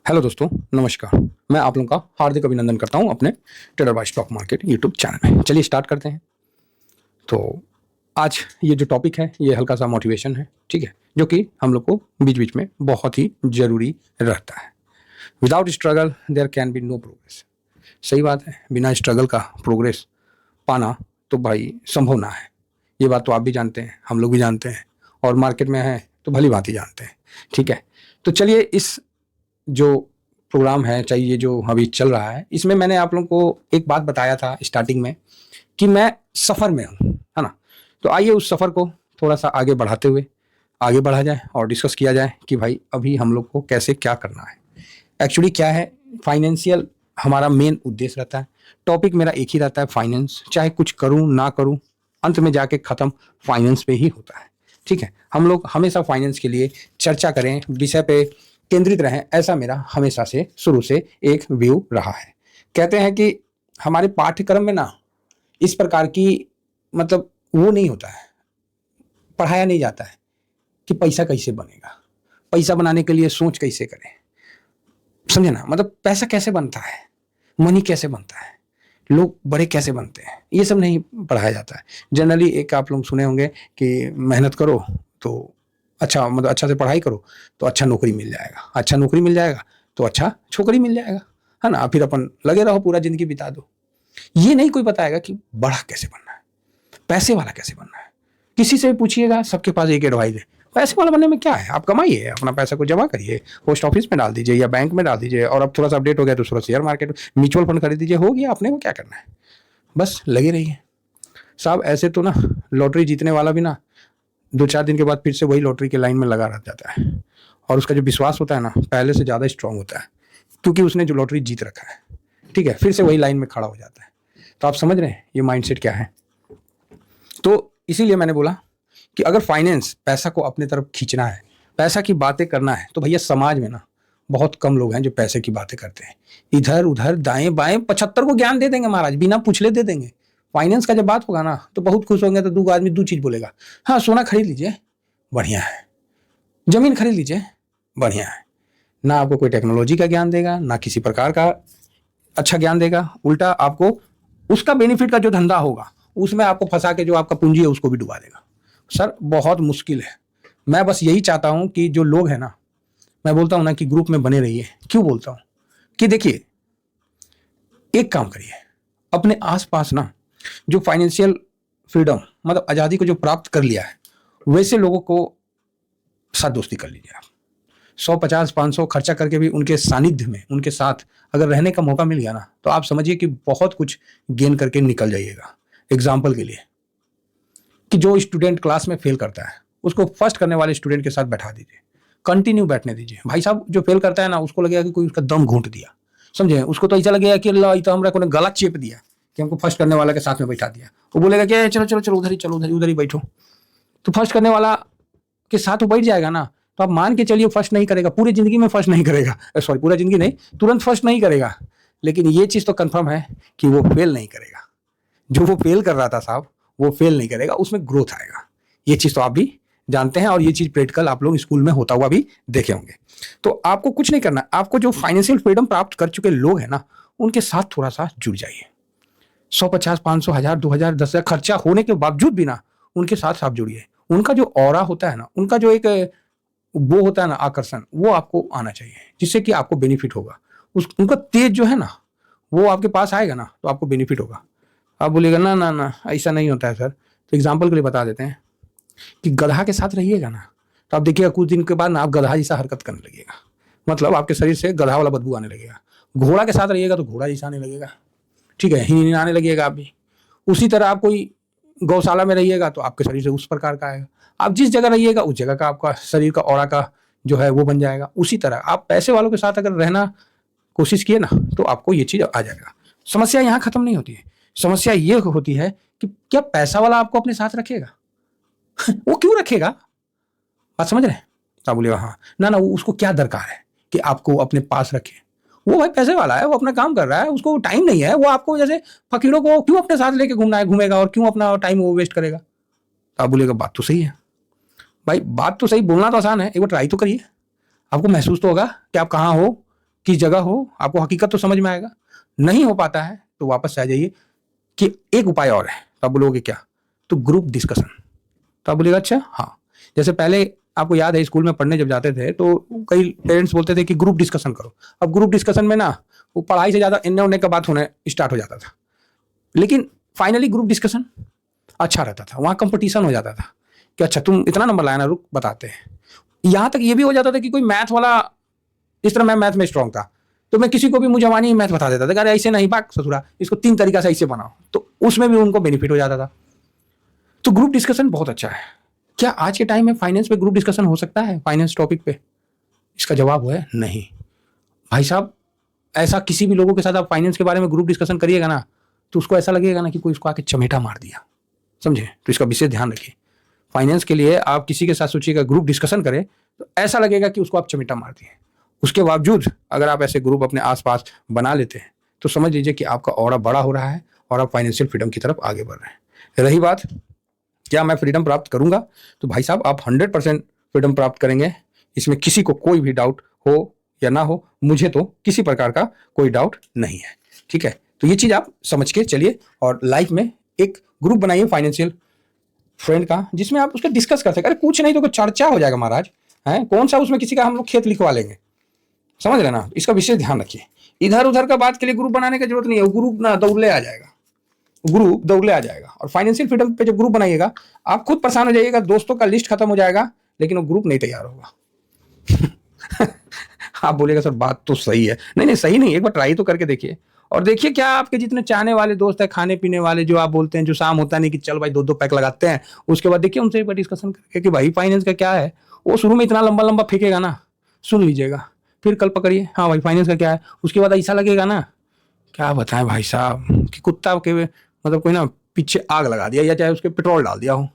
Hello दोस्तों, नमस्कार। मैं आप लोगों का हार्दिक अभिनंदन करता हूं अपने trader by stock market YouTube channel में। चलिए स्टार्ट करते हैं। तो आज ये जो टॉपिक है ये हल्का सा मोटिवेशन है, ठीक है, जो कि हम लोग को बीच बीच में बहुत ही ज़रूरी रहता है। Without struggle there can be no progress. सही बात है, बिना स्ट्रगल का प्रोग्रेस पाना तो भाई संभव ना है। ये बात तो आप भी जानते हैं, हम लोग भी जानते हैं, और मार्केट में है तो भली भांति जानते हैं, ठीक है। तो चलिए, इस जो प्रोग्राम है, चाहिए ये जो अभी चल रहा है, इसमें मैंने आप लोगों को एक बात बताया था स्टार्टिंग में कि मैं सफ़र में हूँ, है ना। तो आइए उस सफ़र को थोड़ा सा आगे बढ़ाते हुए आगे बढ़ा जाए और डिस्कस किया जाए कि भाई अभी हम लोग को कैसे क्या करना है। एक्चुअली क्या है, फाइनेंशियल हमारा मेन उद्देश्य रहता है। टॉपिक मेरा एक ही रहता है, फाइनेंस। चाहे कुछ करूँ ना करूँ, अंत में जाके ख़त्म फाइनेंस पे ही होता है, ठीक है। हम लोग हमेशा फाइनेंस के लिए चर्चा करें, विषय पे केंद्रित रहें, ऐसा मेरा हमेशा से शुरू से एक व्यू रहा है। कहते हैं कि हमारे पाठ्यक्रम में ना इस प्रकार की मतलब वो नहीं होता है, पढ़ाया नहीं जाता है कि पैसा कैसे बनेगा, पैसा बनाने के लिए सोच कैसे करें, समझे ना। मतलब पैसा कैसे बनता है, मनी कैसे बनता है, लोग बड़े कैसे बनते हैं, ये सब नहीं पढ़ाया जाता है। जनरली एक आप लोग सुने होंगे कि मेहनत करो तो अच्छा, मतलब अच्छा से पढ़ाई करो तो अच्छा नौकरी मिल जाएगा, अच्छा नौकरी मिल जाएगा तो अच्छा छोकरी मिल जाएगा, है ना। फिर अपन लगे रहो, पूरा जिंदगी बिता दो। ये नहीं कोई बताएगा कि बड़ा कैसे बनना है, पैसे वाला कैसे बनना है। किसी से पूछिएगा, सबके पास एक एडवाइस है, पैसे वाला बनने में क्या है, आप कमाइए, अपना पैसा को जमा करिए, पोस्ट ऑफिस में डाल दीजिए या बैंक में डाल दीजिए, और अब थोड़ा सा अपडेट हो गया तो थोड़ा शेयर मार्केट म्यूचुअल फंड खरीद दीजिए, हो गया। अपने को क्या करना है, बस लगे रहिए साहब। ऐसे तो ना लॉटरी जीतने वाला भी ना 2-4 दिन के बाद फिर से वही लॉटरी के लाइन में लगा रह जाता है, और उसका जो विश्वास होता है ना पहले से ज़्यादा स्ट्रांग होता है, क्योंकि उसने जो लॉटरी जीत रखा है, ठीक है। फिर से वही लाइन में खड़ा हो जाता है। तो आप समझ रहे हैं ये माइंडसेट क्या है। तो इसीलिए मैंने बोला कि अगर फाइनेंस, पैसा को अपने तरफ खींचना है, पैसा की बातें करना है, तो भैया समाज में ना बहुत कम लोग हैं जो पैसे की बातें करते हैं। इधर उधर दाएं बाएं 75 को ज्ञान दे देंगे महाराज, बिना पूछले दे देंगे। फाइनेंस का जब बात होगा ना तो बहुत खुश होंगे, तो दो आदमी दो चीज बोलेगा, हाँ सोना खरीद लीजिए बढ़िया है, जमीन खरीद लीजिए बढ़िया है। ना आपको कोई टेक्नोलॉजी का ज्ञान देगा, ना किसी प्रकार का अच्छा ज्ञान देगा, उल्टा आपको उसका बेनिफिट का जो धंधा होगा उसमें आपको फंसा के जो आपका पूंजी है उसको भी डुबा देगा। सर बहुत मुश्किल है। मैं बस यही चाहता हूं कि जो लोग हैं ना, मैं बोलता हूं ना कि ग्रुप में बने रहिए। क्यों बोलता हूं कि देखिए, एक काम करिए, अपने आसपास ना जो फाइनेंशियल फ्रीडम मतलब आज़ादी को जो प्राप्त कर लिया है, वैसे लोगों को साथ दोस्ती कर लीजिए आप। 100, 50, 500 खर्चा करके भी उनके सानिध्य में, उनके साथ अगर रहने का मौका मिल गया ना, तो आप समझिए कि बहुत कुछ गेन करके निकल जाइएगा। एग्जाम्पल के लिए, कि जो स्टूडेंट क्लास में फेल करता है उसको फर्स्ट करने वाले स्टूडेंट के साथ बैठा दीजिए, कंटिन्यू बैठने दीजिए। भाई साहब जो फेल करता है ना, उसको लगेगा कि कोई उसका दम घूंट दिया, समझे। उसको तो ऐसा लगेगा कि अल्लाह तो हमरा को गला चेप दिया कि हमको फर्स्ट करने वाला के साथ में बैठा दिया। वो बोलेगा कि चलो चलो चलो उधर ही, चलो उधर ही बैठो। तो फर्स्ट करने वाला के साथ वो बैठ जाएगा ना, तो आप मान के चलिए फर्स्ट नहीं करेगा, पूरी जिंदगी में फर्स्ट नहीं करेगा, सॉरी पूरा जिंदगी नहीं, तुरंत फर्स्ट नहीं करेगा, लेकिन ये चीज तो कंफर्म है कि वो फेल नहीं करेगा। जो वो फेल कर रहा था साहब, वो फेल नहीं करेगा, उसमें ग्रोथ आएगा। ये चीज तो आप भी जानते हैं, और ये चीज प्रैक्टिकल आप लोग स्कूल में होता हुआ भी देखे होंगे। तो आपको कुछ नहीं करना, आपको जो फाइनेंशियल फ्रीडम प्राप्त कर चुके लोग हैं ना, उनके साथ थोड़ा सा जुड़ जाइए। 100, 50, 500, 1000, 2000, 10,000 खर्चा होने के बावजूद भी ना उनके साथ आप जुड़िए। उनका जो ऑरा होता है ना, उनका जो एक वो होता है ना आकर्षण, वो आपको आना चाहिए, जिससे कि आपको बेनिफिट होगा। उनका तेज जो है ना, वो आपके पास आएगा ना तो आपको बेनिफिट होगा। आप बोलिएगा ना ना ना ऐसा नहीं होता है सर। तो एग्जाम्पल के लिए बता देते हैं कि गधा के साथ रहिएगा ना, तो आप देखिएगा कुछ दिन के बाद ना आप गधा जैसा हरकत करने लगेगा, मतलब आपके शरीर से गधा वाला बदबू आने लगेगा। घोड़ा के साथ रहिएगा तो घोड़ा जैसा आने लगेगा, ठीक है, हिन आने लगेगा आप भी। उसी तरह आप कोई गौशाला में रहिएगा तो आपके शरीर से उस प्रकार का आएगा। आप जिस जगह रहिएगा उस जगह का आपका शरीर का ऑरा का जो है वो बन जाएगा। उसी तरह आप पैसे वालों के साथ अगर रहना कोशिश किए ना, तो आपको ये चीज आ जाएगा। समस्या यहाँ खत्म नहीं होती है। समस्या ये होती है कि क्या पैसा वाला आपको अपने साथ रखेगा? वो क्यों रखेगा? बात समझ रहे हैं? आप बोलिएगा हाँ ना ना, वो उसको क्या दरकार है कि आपको अपने पास रखे? वो भाई पैसे वाला है, वो अपना काम कर रहा है, उसको टाइम नहीं है। वो आपको जैसे फकीरों को क्यों अपने साथ लेके घूमना है, घूमेगा और क्यों अपना टाइम वो वेस्ट करेगा? तो आप बोलिएगा बात तो सही है भाई, बात तो सही, बोलना तो आसान है, एक बार ट्राई तो करिए। आपको महसूस तो होगा कि आप कहाँ हो, की जगह हो, आपको हकीकत तो समझ में आएगा। नहीं हो पाता है तो वापस आ जाइए कि एक उपाय और है। तो आप बोलोगे क्या? तो ग्रुप डिस्कशन। तो आप बोलेगा अच्छा हाँ, जैसे पहले आपको याद है स्कूल में पढ़ने जब जाते थे तो कई पेरेंट्स बोलते थे कि ग्रुप डिस्कशन करो। अब ग्रुप डिस्कशन में ना वो पढ़ाई से ज्यादा इन्ने उन्ने का बात होने स्टार्ट हो जाता था, लेकिन फाइनली ग्रुप डिस्कशन अच्छा रहता था। वहां कंपटीशन हो जाता था कि अच्छा तुम इतना नंबर लाया ना, रुक बताते हैं। यहां तक ये भी हो जाता था कि कोई मैथ वाला, इस तरह मैं मैथ में स्ट्रांग था तो मैं किसी को भी मुझे जवानी मैथ बता देता था, अरे ऐसे नहीं बात ससुरा, इसको 3 तरीका से ऐसे बनाओ, तो उसमें भी उनको बेनिफिट हो जाता था। तो ग्रुप डिस्कशन बहुत अच्छा है। क्या आज के टाइम में फाइनेंस पे ग्रुप डिस्कशन हो सकता है? फाइनेंस टॉपिक पे इसका जवाब है नहीं भाई साहब। ऐसा किसी भी लोगों के साथ आप फाइनेंस के बारे में ग्रुप डिस्कशन करिएगा ना तो उसको ऐसा लगेगा ना कि कोई उसको आके चमेटा मार दिया, समझे? तो इसका विशेष ध्यान रखिए। फाइनेंस के लिए आप किसी के साथ सोचिएगा ग्रुप डिस्कशन करें तो ऐसा लगेगा कि उसको आप चमेटा मार दिए। उसके बावजूद अगर आप ऐसे ग्रुप अपने आसपास बना लेते हैं तो समझ लीजिए कि आपका ऑरा बड़ा हो रहा है और आप फाइनेंशियल फ्रीडम की तरफ आगे बढ़ रहे हैं। रही बात क्या मैं फ्रीडम प्राप्त करूंगा, तो भाई साहब आप 100% फ्रीडम प्राप्त करेंगे, इसमें किसी को कोई भी डाउट हो या ना हो, मुझे तो किसी प्रकार का कोई डाउट नहीं है। ठीक है, तो ये चीज आप समझ के चलिए और लाइफ में एक ग्रुप बनाइए फाइनेंशियल फ्रेंड का, जिसमें आप उसका डिस्कस कर सके। अरे कुछ नहीं तो चर्चा हो जाएगा महाराज, है कौन सा उसमें किसी का हम लोग खेत लिखवा लेंगे, समझ रहे ना? इसका विशेष ध्यान रखिए। इधर उधर का बात के लिए ग्रुप बनाने की जरूरत नहीं है, ग्रुप ना दौड़ले आ जाएगा, ग्रुप दौड़ले आ जाएगा। और फाइनेंशियल फ्रीडम पे जब ग्रुप बनाइएगा आप खुद परेशान हो जाइएगा, दोस्तों का लिस्ट खत्म हो जाएगा लेकिन वो ग्रुप नहीं तैयार होगा। आप बोलेगा सर बात तो सही है, नहीं नहीं सही नहीं, एक बार ट्राई तो करके देखिए और देखिए क्या आपके जितने चाहने वाले दोस्त हैं, खाने पीने वाले जो आप बोलते हैं, जो शाम होता नहीं कि चल भाई 2-2 पैक लगाते हैं, उसके बाद देखिए उनसे एक बार डिस्कशन करके कि भाई फाइनेंस का क्या है। वो शुरू में इतना लंबा लंबा फेंकेगा ना, सुन लीजिएगा, फिर कल पकड़िए हाँ भाई फाइनेंस का क्या है, उसके बाद ऐसा लगेगा ना क्या बताएं भाई साहब कि कुत्ता के मतलब कोई ना पीछे आग लगा दिया या चाहे उसके पेट्रोल डाल दिया हो,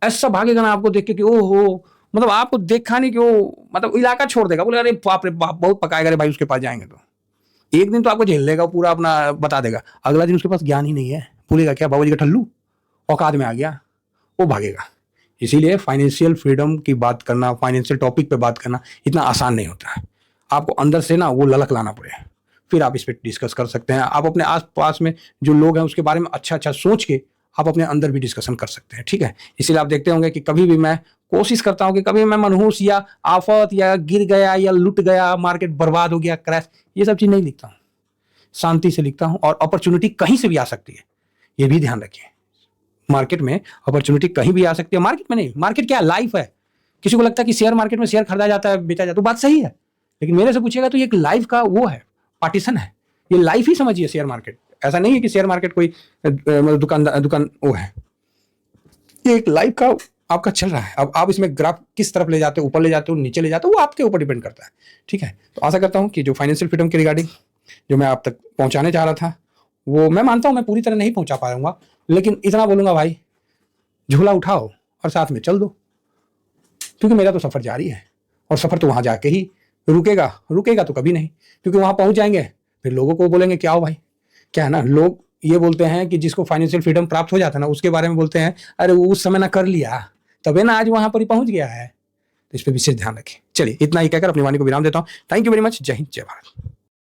ऐसा भागेगा ना आपको देख के कि ओहो, मतलब आपको देखा नहीं कि वो मतलब इलाका छोड़ देगा, बोले अरे बाप रे बाप बहुत पकाएगा रे भाई, उसके पास जाएंगे तो एक दिन तो आपको झेल लेगा, पूरा अपना बता देगा, अगला दिन उसके पास ज्ञान ही नहीं है, बोलेगा क्या बाबू जी का ठल्लू औकात में आ गया, वो भागेगा। इसीलिए फाइनेंशियल फ्रीडम की बात करना, फाइनेंशियल टॉपिक पे बात करना इतना आसान नहीं होता है। आपको अंदर से ना वो ललक लाना पड़ेगा, फिर आप इस पर डिस्कस कर सकते हैं। आप अपने आस पास में जो लोग हैं उसके बारे में अच्छा अच्छा सोच के आप अपने अंदर भी डिस्कशन कर सकते हैं। ठीक है, इसीलिए आप देखते होंगे कि कभी भी मैं कोशिश करता हूं कि कभी मैं मनहूस या आफत या गिर गया या लुट गया, मार्केट बर्बाद हो गया, क्रैश, ये सब चीज नहीं लिखता हूं, शांति से लिखता हूं। और अपॉर्चुनिटी कहीं से भी आ सकती है, ये भी ध्यान रखिए। मार्केट में अपॉर्चुनिटी कहीं भी आ सकती है, मार्केट में नहीं। मार्केट क्या लाइफ है। किसी को लगता है कि शेयर मार्केट में शेयर खरीदा जाता है बेचा जाता है, तो बात सही है, लेकिन मेरे से पूछिएगा तो ये एक लाइफ का वो है, पार्टीशन है, ये लाइफ ही समझिए शेयर मार्केट। ऐसा नहीं है कि शेयर मार्केट कोई मतलब दुकान वो है, ये एक लाइफ का आपका चल रहा है। अब आप इसमें ग्राफ किस तरफ ले जाते हो, ऊपर ले जाते हो, नीचे ले जाते हो, वो आपके ऊपर डिपेंड करता है। ठीक है, तो आशा करता हूं कि जो फाइनेंशियल फ्रीडम के रिगार्डिंग जो मैं आप तक पहुंचाने चाह रहा था वो मैं मानता हूं मैं पूरी तरह नहीं पहुंचा पाऊंगा, लेकिन इतना बोलूंगा भाई झोला उठाओ और साथ में चल दो, क्योंकि मेरा तो सफर जारी है और सफर तो वहां जाके ही रुकेगा, रुकेगा तो कभी नहीं, क्योंकि वहां पहुंच जाएंगे फिर लोगों को बोलेंगे क्या हो भाई। क्या है ना, लोग ये बोलते हैं कि जिसको फाइनेंशियल फ्रीडम प्राप्त हो जाता है ना उसके बारे में बोलते हैं अरे वो उस समय ना कर लिया तबे ना आज वहां पर ही पहुंच गया है। तो इस पर विशेष ध्यान रखें। चलिए इतना ही कहकर अपनी वाणी को विराम देता हूं। Thank you very much. जय हिंद, जय भारत।